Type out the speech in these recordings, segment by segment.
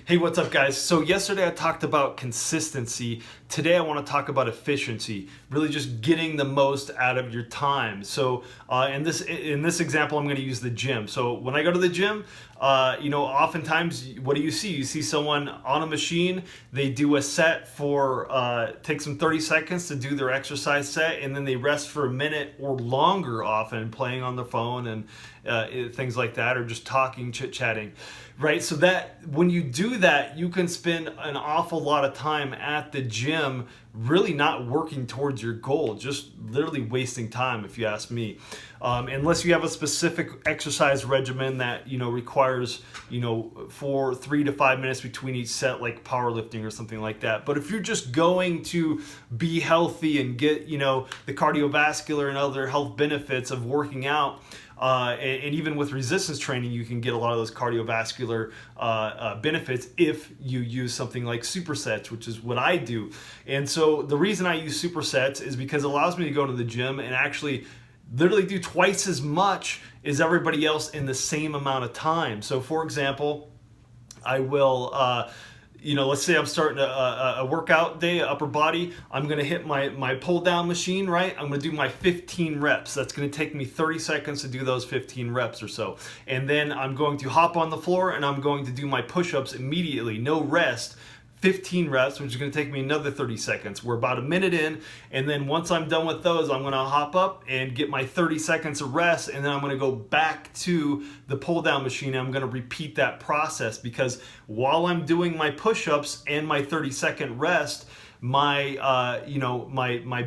Hey, what's up, guys? So yesterday I talked about consistency. Today I want to talk about efficiency, really just getting the most out of your time. So in this example, I'm going to use the gym. So when I go to the gym, oftentimes what do you see? You see someone on a machine. They do a set for takes them 30 seconds to do their exercise set, and then they rest for a minute or longer, often playing on their phone and things like that, or just talking, chit-chatting. Right, so that when you do that, you can spend an awful lot of time at the gym really not working towards your goal, just literally wasting time, if you ask me. Unless you have a specific exercise regimen that requires for 3 to 5 minutes between each set, like powerlifting or something like that. But if you're just going to be healthy and get the cardiovascular and other health benefits of working out. And even with resistance training, you can get a lot of those cardiovascular benefits if you use something like supersets, which is what I do. And so the reason I use supersets is because it allows me to go to the gym and actually literally do twice as much as everybody else in the same amount of time. So for example, I will let's say I'm starting a workout day, upper body. I'm going to hit my pull down machine, right? I'm going to do my 15 reps. That's going to take me 30 seconds to do those 15 reps or so. And then I'm going to hop on the floor and I'm going to do my push-ups immediately, no rest. 15 reps, which is going to take me another 30 seconds. We're about a minute in, and then once I'm done with those, I'm going to hop up and get my 30 seconds of rest, and then I'm going to go back to the pull down machine. And I'm going to repeat that process because while I'm doing my push-ups and my 30-second rest, my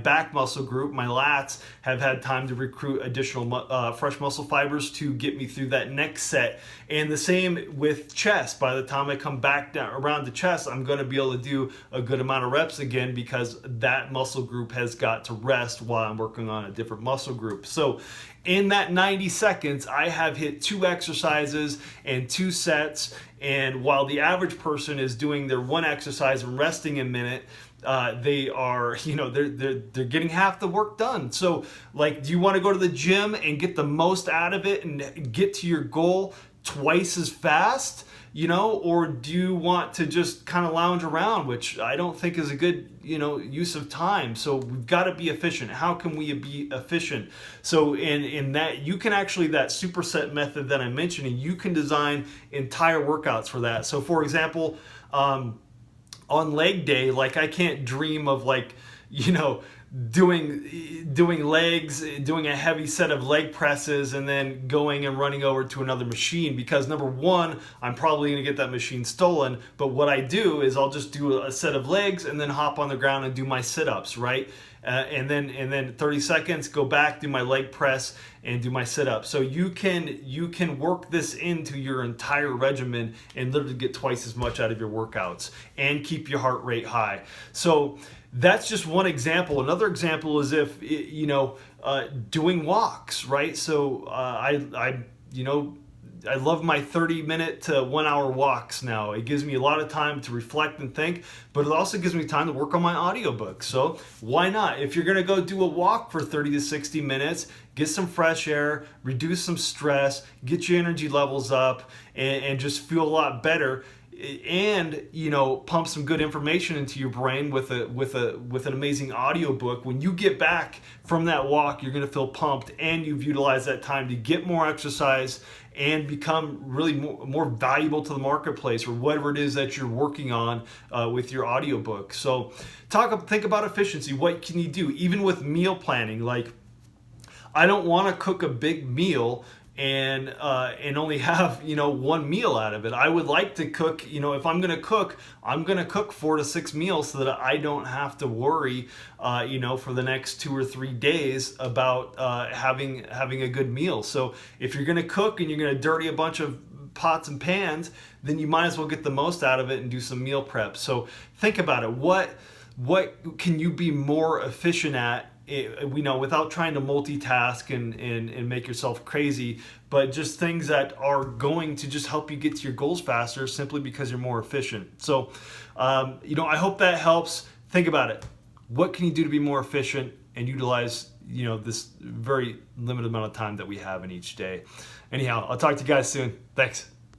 back muscle group, my lats, have had time to recruit additional fresh muscle fibers to get me through that next set. And the same with chest. By the time I come back down around the chest, I'm going to be able to do a good amount of reps again because that muscle group has got to rest while I'm working on a different muscle group. So in that 90 seconds, I have hit 2 exercises and 2 sets. And while the average person is doing their 1 exercise and resting a minute, they are, they're getting half the work done. So, do you want to go to the gym and get the most out of it and get to your goal twice as fast? Or do you want to just kind of lounge around, which I don't think is a good, use of time. So we've got to be efficient. How can we be efficient? So in that, you can actually, that superset method that I'm mentioning, you can design entire workouts for that. So for example, on leg day, I can't dream of doing legs, doing a heavy set of leg presses, and then going and running over to another machine, because number one, I'm probably going to get that machine stolen. But what I do is I'll just do a set of legs and then hop on the ground and do my sit-ups, right? And then 30 seconds, go back, do my leg press, and do my sit-ups. So you can work this into your entire regimen and literally get twice as much out of your workouts and keep your heart rate high. So that's just one example. Another example is if doing walks, right? So I love my 30-minute to 1-hour walks now. It gives me a lot of time to reflect and think, but it also gives me time to work on my audiobook. So why not? If you're going to go do a walk for 30 to 60 minutes, get some fresh air, reduce some stress, get your energy levels up, and just feel a lot better. And pump some good information into your brain with an amazing audiobook. When you get back from that walk, you're going to feel pumped, and you've utilized that time to get more exercise and become really more valuable to the marketplace or whatever it is that you're working on with your audiobook. So think about efficiency. What can you do? Even with meal planning, I don't want to cook a big meal and only have 1 meal out of it. I would like to cook, if I'm gonna cook, I'm gonna cook 4 to 6 meals so that I don't have to worry for the next 2 or 3 days about having a good meal. So if you're gonna cook and you're gonna dirty a bunch of pots and pans, then you might as well get the most out of it and do some meal prep. So think about it. What can you be more efficient at? Without trying to multitask and make yourself crazy, but just things that are going to just help you get to your goals faster simply because you're more efficient. So, I hope that helps. Think about it. What can you do to be more efficient and utilize, this very limited amount of time that we have in each day? Anyhow, I'll talk to you guys soon. Thanks.